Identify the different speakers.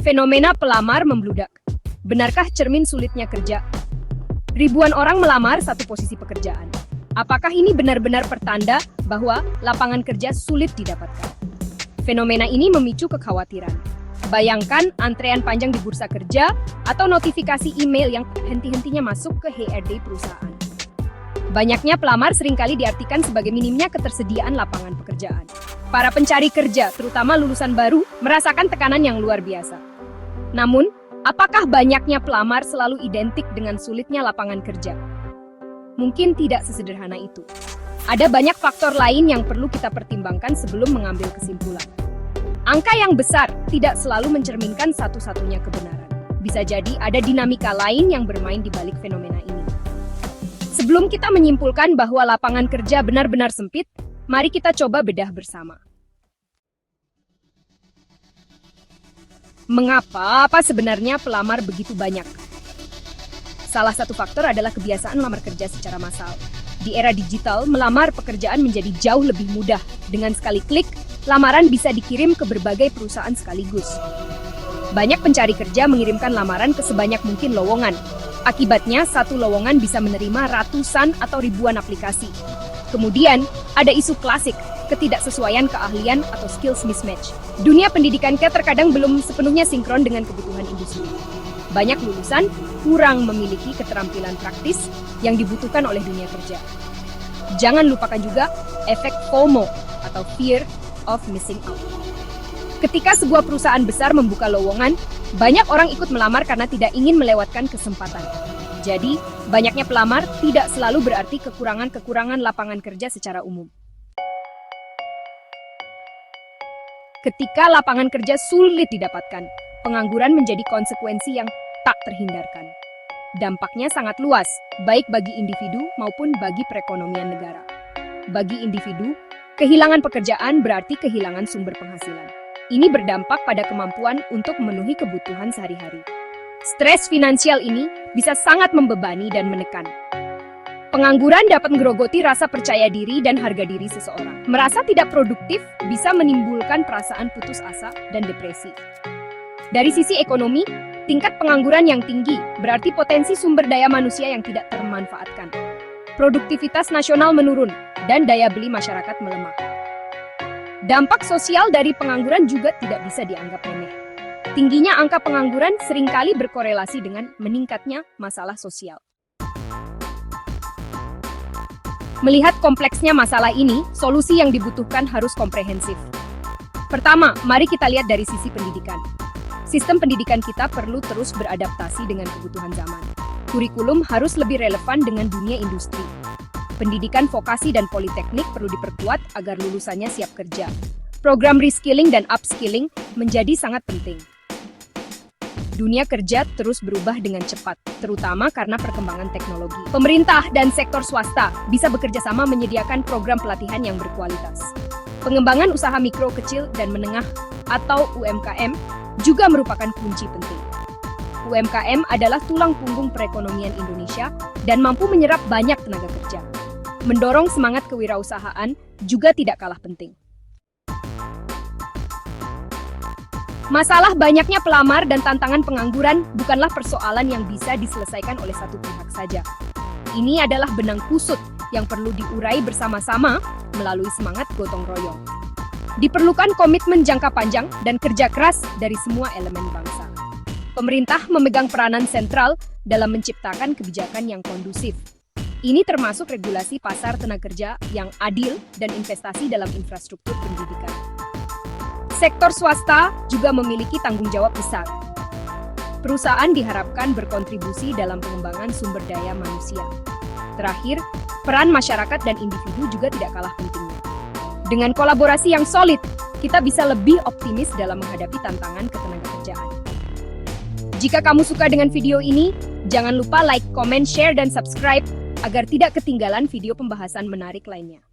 Speaker 1: Fenomena pelamar membludak. Benarkah cermin sulitnya kerja? Ribuan orang melamar satu posisi pekerjaan. Apakah ini benar-benar pertanda bahwa lapangan kerja sulit didapatkan? Fenomena ini memicu kekhawatiran. Bayangkan antrean panjang di bursa kerja atau notifikasi email yang henti-hentinya masuk ke HRD perusahaan. Banyaknya pelamar seringkali diartikan sebagai minimnya ketersediaan lapangan pekerjaan. Para pencari kerja, terutama lulusan baru, merasakan tekanan yang luar biasa. Namun, apakah banyaknya pelamar selalu identik dengan sulitnya lapangan kerja? Mungkin tidak sesederhana itu. Ada banyak faktor lain yang perlu kita pertimbangkan sebelum mengambil kesimpulan. Angka yang besar tidak selalu mencerminkan satu-satunya kebenaran. Bisa jadi ada dinamika lain yang bermain di balik fenomena ini. Sebelum kita menyimpulkan bahwa lapangan kerja benar-benar sempit, mari kita coba bedah bersama. Mengapa sebenarnya pelamar begitu banyak? Salah satu faktor adalah kebiasaan melamar kerja secara massal. Di era digital, melamar pekerjaan menjadi jauh lebih mudah. Dengan sekali klik, lamaran bisa dikirim ke berbagai perusahaan sekaligus. Banyak pencari kerja mengirimkan lamaran ke sebanyak mungkin lowongan. Akibatnya, satu lowongan bisa menerima ratusan atau ribuan aplikasi. Kemudian, ada isu klasik, ketidaksesuaian keahlian atau skills mismatch. Dunia pendidikan kita terkadang belum sepenuhnya sinkron dengan kebutuhan industri. Banyak lulusan kurang memiliki keterampilan praktis yang dibutuhkan oleh dunia kerja. Jangan lupakan juga efek FOMO atau fear of missing out. Ketika sebuah perusahaan besar membuka lowongan, banyak orang ikut melamar karena tidak ingin melewatkan kesempatan. Jadi, banyaknya pelamar tidak selalu berarti kekurangan lapangan kerja secara umum. Ketika lapangan kerja sulit didapatkan, pengangguran menjadi konsekuensi yang tak terhindarkan. Dampaknya sangat luas, baik bagi individu maupun bagi perekonomian negara. Bagi individu, kehilangan pekerjaan berarti kehilangan sumber penghasilan. Ini berdampak pada kemampuan untuk memenuhi kebutuhan sehari-hari. Stres finansial ini bisa sangat membebani dan menekan. Pengangguran dapat menggerogoti rasa percaya diri dan harga diri seseorang. Merasa tidak produktif bisa menimbulkan perasaan putus asa dan depresi. Dari sisi ekonomi, tingkat pengangguran yang tinggi berarti potensi sumber daya manusia yang tidak termanfaatkan. Produktivitas nasional menurun dan daya beli masyarakat melemah. Dampak sosial dari pengangguran juga tidak bisa dianggap remeh. Tingginya angka pengangguran seringkali berkorelasi dengan meningkatnya masalah sosial. Melihat kompleksnya masalah ini, solusi yang dibutuhkan harus komprehensif. Pertama, mari kita lihat dari sisi pendidikan. Sistem pendidikan kita perlu terus beradaptasi dengan kebutuhan zaman. Kurikulum harus lebih relevan dengan dunia industri. Pendidikan vokasi dan politeknik perlu diperkuat agar lulusannya siap kerja. Program reskilling dan upskilling menjadi sangat penting. Dunia kerja terus berubah dengan cepat, terutama karena perkembangan teknologi. Pemerintah dan sektor swasta bisa bekerja sama menyediakan program pelatihan yang berkualitas. Pengembangan usaha mikro, kecil, dan menengah atau UMKM juga merupakan kunci penting. UMKM adalah tulang punggung perekonomian Indonesia dan mampu menyerap banyak tenaga kerja. Mendorong semangat kewirausahaan juga tidak kalah penting. Masalah banyaknya pelamar dan tantangan pengangguran bukanlah persoalan yang bisa diselesaikan oleh satu pihak saja. Ini adalah benang kusut yang perlu diurai bersama-sama melalui semangat gotong royong. Diperlukan komitmen jangka panjang dan kerja keras dari semua elemen bangsa. Pemerintah memegang peranan sentral dalam menciptakan kebijakan yang kondusif. Ini termasuk regulasi pasar tenaga kerja yang adil dan investasi dalam infrastruktur pendidikan. Sektor swasta juga memiliki tanggung jawab besar. Perusahaan diharapkan berkontribusi dalam pengembangan sumber daya manusia. Terakhir, peran masyarakat dan individu juga tidak kalah pentingnya. Dengan kolaborasi yang solid, kita bisa lebih optimis dalam menghadapi tantangan ketenagakerjaan. Jika kamu suka dengan video ini, jangan lupa like, comment, share, dan subscribe agar tidak ketinggalan video pembahasan menarik lainnya.